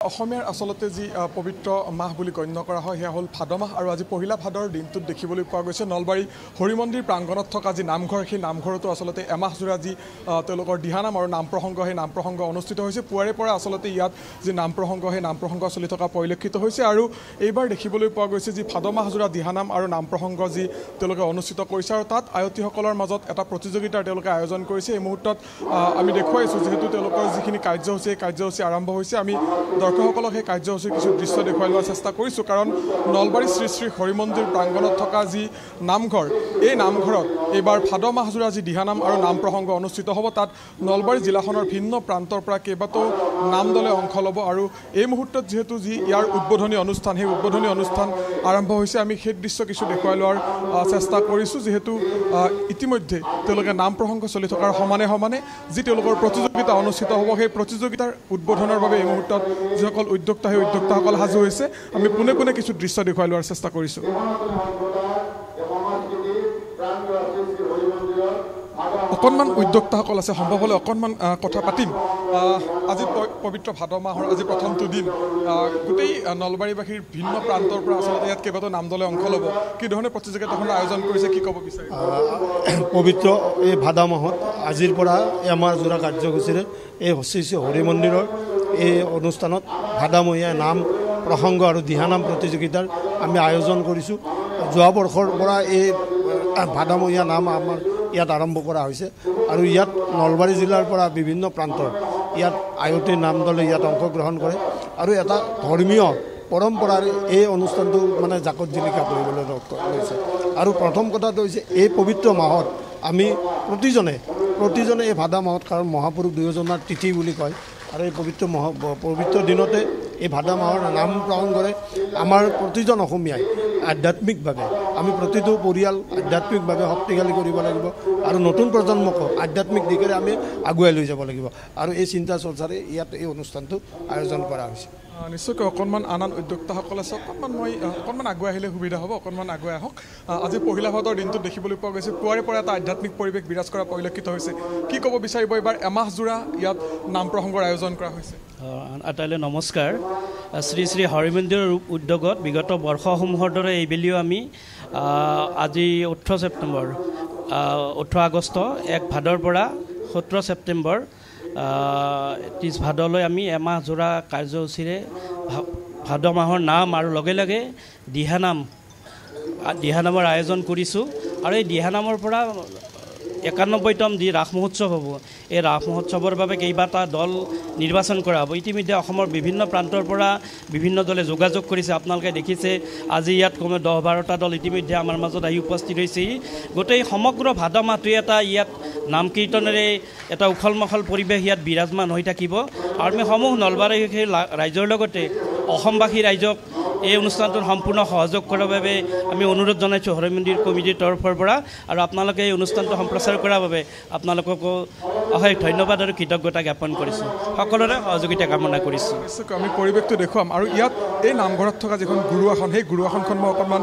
অসমীয়াৰ আচলতে যি পবিত্ৰ মাহ বুলি গণ্য কৰা হয় সেয়া হ'ল ভাদ মাহ আৰু আজি পহিলা ভাদৰ দিনটোত দেখিবলৈ পোৱা গৈছে নলবাৰী হৰি মন্দিৰ প্ৰাংগণত থকা যি নামঘৰ সেই নামঘৰতো আচলতে এমাহজোৰা যি তেওঁলোকৰ দিহানাম আৰু নাম প্ৰসংগ সেই নাম প্ৰসংগ অনুষ্ঠিত হৈছে পুৱাৰে পৰা আচলতে ইয়াত যি নাম প্ৰসংগ সেই নাম প্ৰসংগ চলি থকা পৰিলক্ষিত হৈছে আৰু এইবাৰ দেখিবলৈ পোৱা গৈছে যি ভাদ মাহজোৰা দিহানাম আৰু নাম প্ৰসংগ যি তেওঁলোকে অনুষ্ঠিত কৰিছে আৰু তাত আয়তীসকলৰ মাজত এটা প্ৰতিযোগিতাৰ তেওঁলোকে আয়োজন কৰিছে এই মুহূৰ্তত আমি দেখুৱাইছোঁ যিহেতু তেওঁলোকৰ যিখিনি কাৰ্যসূচী এই কাৰ্যসূচী আৰম্ভ হৈছে আমি দৰ্শকসকলক সেই কাৰ্যসূচীৰ কিছু দৃশ্য দেখুৱাই লোৱাৰ চেষ্টা কৰিছোঁ কাৰণ নলবাৰী শ্ৰী শ্ৰী হৰি মন্দিৰ প্ৰাংগণত থকা যি নামঘৰ এই নামঘৰত এইবাৰ ভাদ মাহজোৰা যি দিহানাম আৰু নাম প্ৰসংগ অনুষ্ঠিত হ'ব তাত নলবাৰী জিলাখনৰ ভিন্ন প্ৰান্তৰ পৰা কেইবাটাও নাম দলে অংশ ল'ব আৰু এই মুহূৰ্তত যিহেতু যি ইয়াৰ উদ্বোধনী অনুষ্ঠান সেই উদ্বোধনী অনুষ্ঠান আৰম্ভ হৈছে আমি সেই দৃশ্য কিছু দেখুৱাই লোৱাৰ চেষ্টা কৰিছোঁ যিহেতু ইতিমধ্যে তেওঁলোকে নাম প্ৰসংগ চলি থকাৰ সমানে সমানে যি তেওঁলোকৰ প্ৰতিযোগিতা অনুষ্ঠিত হ'ব সেই প্ৰতিযোগিতাৰ উদ্বোধনৰ বাবে এই মুহূৰ্তত যিসকল উদ্যোক্তা সেই উদ্যোক্তাসকল সাজু হৈছে আমি পোনে পোনে কিছু দৃশ্য দেখুৱাই লোৱাৰ চেষ্টা কৰিছোঁ অকণমান উদ্যোক্তাসকল আছে সম্ভৱ হ'লে অকণমান কথা পাতিম আজি পবিত্ৰ ভাদ মাহৰ আজি প্ৰথমটো দিন গোটেই নলবাৰীবাসীৰ ভিন্ন প্ৰান্তৰ পৰা আচলতে ইয়াত কেইবাটাও নাম দলে অংশ ল'ব কি ধৰণে প্ৰতিযোগিতাখনৰ আয়োজন কৰিছে কি ক'ব বিচাৰে পবিত্ৰ এই ভাদ মাহত আজিৰ পৰা এমাহ জোৰা কাৰ্যসূচীৰে এই শ্ৰী শ্ৰী হৰি মন্দিৰৰ এই অনুষ্ঠানত ভাদামহীয়া নাম প্ৰসংগ আৰু দিহানাম প্ৰতিযোগিতাৰ আমি আয়োজন কৰিছোঁ যোৱা বৰ্ষৰ পৰা এই ভাদামহীয়া নাম আমাৰ ইয়াত আৰম্ভ কৰা হৈছে আৰু ইয়াত নলবাৰী জিলাৰ পৰা বিভিন্ন প্ৰান্তৰ ইয়াত আয়তীৰ নাম দলে ইয়াত অংশগ্ৰহণ কৰে আৰু এটা ধৰ্মীয় পৰম্পৰাৰ এই অনুষ্ঠানটো মানে জাকত জিলিকা কৰিবলৈ লৈছে আৰু প্ৰথম কথাটো হৈছে এই পবিত্ৰ মাহত আমি প্ৰতিজনে এই ভাদা মাহত কাৰণ মহাপুৰুষ দুয়োজনাৰ তিথি বুলি কয় আৰু এই পবিত্ৰ দিনতে এই ভাদা মাহৰ নাম গ্ৰহণ কৰে আমাৰ প্ৰতিজন অসমীয়াই আধ্যাত্মিকভাৱে আমি প্ৰতিটো পৰিয়াল আধ্যাত্মিকভাৱে শক্তিশালী কৰিব লাগিব আৰু নতুন প্ৰজন্মকো আধ্যাত্মিক দিশেৰে আমি আগুৱাই লৈ যাব লাগিব আৰু এই চিন্তা চৰ্চাৰে ইয়াত এই অনুষ্ঠানটো আয়োজন কৰা হৈছে নিশ্চয়কৈ অকণমান আন উদ্যোক্তাসকল আছে অকণমান আগুৱাই আহিলে সুবিধা হ'ব অকণমান আগুৱাই আহক আজি পহিলা ভাদৰ দিনটোত দেখিবলৈ পোৱা গৈছে পুৱাৰে পৰা এটা আধ্যাত্মিক পৰিৱেশ বিৰাজ কৰা পৰিলক্ষিত হৈছে কি ক'ব বিচাৰিব এইবাৰ এমাহজোৰা ইয়াত নাম প্ৰসংগৰ আয়োজন কৰা হৈছে আটাইলৈ নমস্কাৰ শ্ৰী শ্ৰী হৰি মন্দিৰৰ উদ্যোগত বিগত বৰ্ষসমূহৰ দৰে এইবেলিও আমি আজি 18 আগষ্ট 1 ভাদৰ পৰা 17 ছেপ্টেম্বৰ 30 ভাদলৈ আমি এমাহজোৰা কাৰ্যসূচীৰে ভাদ মাহৰ নাম আৰু লগে লগে দিহানামৰ আয়োজন কৰিছোঁ আৰু এই দিহানামৰ পৰা 91তম যি ৰাস মহোৎসৱ হ'ব এই ৰাস মহোৎসৱৰ বাবে কেইবাটা দল নিৰ্বাচন কৰা হ'ব ইতিমধ্যে অসমৰ বিভিন্ন প্ৰান্তৰ পৰা বিভিন্ন দলে যোগাযোগ কৰিছে আপোনালোকে দেখিছে আজি ইয়াত কমেও 10-12টা দল ইতিমধ্যে আমাৰ মাজত আহি উপস্থিত হৈছেহি গোটেই সমগ্ৰ ভাদ মাহটোৱে এটা ইয়াত নাম কীৰ্তনেৰে এটা উখল মাখল পৰিৱেশ ইয়াত বিৰাজমান হৈ থাকিব আৰু আমি সমূহ নলবাৰী ৰাইজৰ লগতে অসমবাসী ৰাইজক এই অনুষ্ঠানটোত সম্পূৰ্ণ সহযোগ কৰাৰ বাবে আমি অনুৰোধ জনাইছোঁ হৰি মন্দিৰ কমিটিৰ তৰফৰ পৰা আৰু আপোনালোকে এই অনুষ্ঠানটো সম্প্ৰচাৰ কৰাৰ বাবে আপোনালোককো অশেষ ধন্যবাদ আৰু কৃতজ্ঞতা জ্ঞাপন কৰিছোঁ সকলোৰে সহযোগিতা কামনা কৰিছোঁ নিশ্চয়কৈ আমি পৰিৱেশটো দেখুৱাম আৰু ইয়াত এই নামঘৰত থকা যিখন গুৰু আসন সেই গুৰু আসনখন মই অকণমান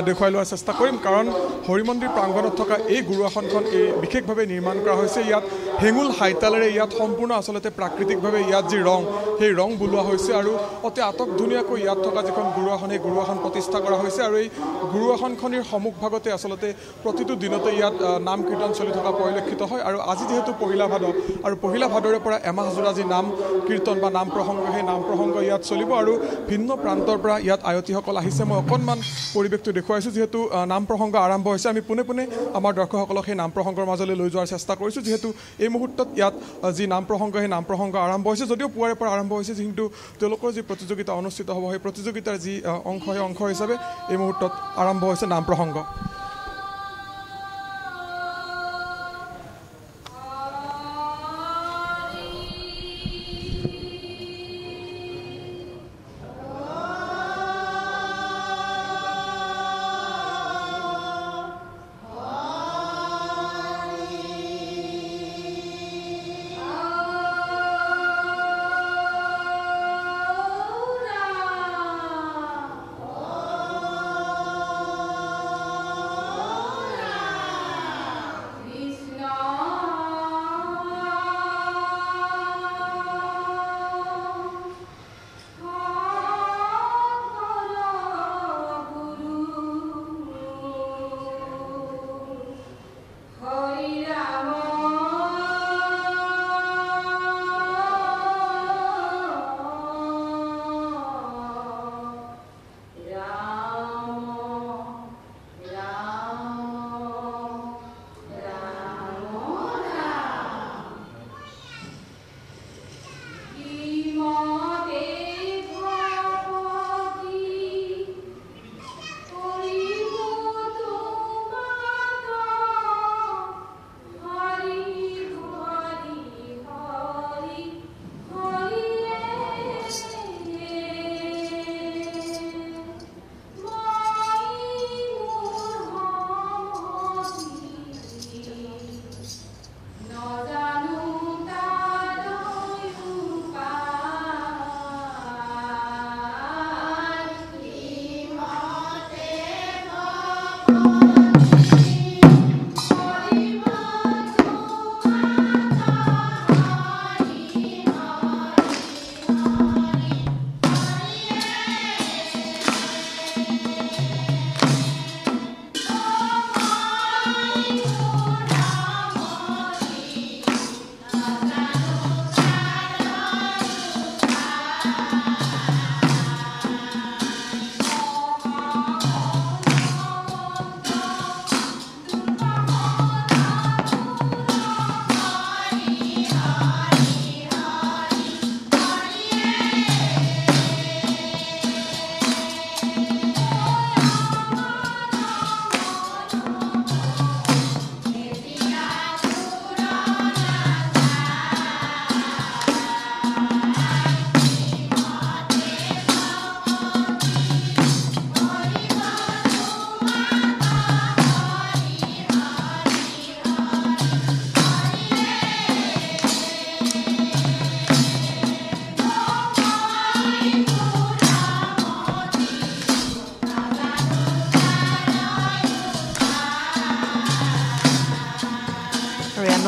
দেখুৱাই লোৱাৰ চেষ্টা কৰিম কাৰণ হৰি মন্দিৰ প্ৰাংগণত থকা এই গুৰু আসনখন এই বিশেষভাৱে নিৰ্মাণ কৰা হৈছে ইয়াত হেঙুল হাইতালেৰে ইয়াত সম্পূৰ্ণ আচলতে প্ৰাকৃতিকভাৱে ইয়াত যি ৰং সেই ৰং বোলোৱা হৈছে আৰু অতি আটকধুনীয়াকৈ ইয়াত থকা যিখন গুৰু আসন সেই গুৰু আসন প্ৰতিষ্ঠা কৰা হৈছে আৰু এই গুৰু আসনখনিৰ সন্মুখভাগতে আচলতে প্ৰতিটো দিনতে ইয়াত নাম কীৰ্তন চলি থকা পৰিলক্ষিত হয় আৰু আজি যিহেতু পহিলা ভাদ আৰু পহিলা ভাদৰে পৰা এমাহজোৰা যি নাম কীৰ্তন বা নাম প্ৰসংগ সেই নাম প্ৰসংগ ইয়াত চলিব আৰু ভিন্ন প্ৰান্তৰ পৰা ইয়াত আয়তীসকল আহিছে মই অকণমান পৰিৱেশটো দেখুৱাইছোঁ যিহেতু নাম প্ৰসংগ আৰম্ভ হৈছে আমি পোনে পোনে আমাৰ দৰ্শকসকলক সেই নাম প্ৰসংগৰ মাজলৈ লৈ যোৱাৰ চেষ্টা কৰিছোঁ যিহেতু এই মুহূৰ্তত ইয়াত যি নাম প্ৰসংগ সেই নাম প্ৰসংগ আৰম্ভ হৈছে যদিও পুৱাৰে পৰা আৰম্ভ হৈছে কিন্তু তেওঁলোকৰ যি প্ৰতিযোগিতা অনুষ্ঠিত হ'ব সেই প্ৰতিযোগিতাৰ যি অংশ সেই অংশ হিচাপে এই মুহূৰ্তত আৰম্ভ হৈছে নাম প্ৰসংগ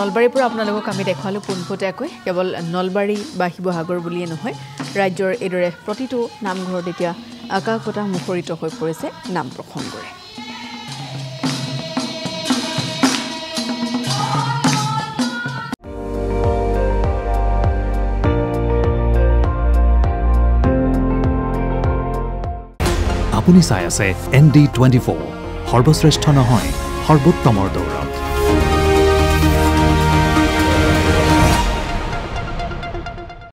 নলবাৰীৰ পৰা আপোনালোকক আমি দেখুৱালোঁ পোনপটীয়াকৈ কেৱল নলবাৰী বা শিৱসাগৰ বুলিয়ে নহয় ৰাজ্যৰ এইদৰে প্ৰতিটো নামঘৰত এতিয়া আকাশ বতাহ মুখৰিত হৈ পৰিছে নাম প্ৰসংগৰে আপুনি চাই আছে ND24 সৰ্বশ্ৰেষ্ঠ নহয় সৰ্বোত্তমৰ দৌৰ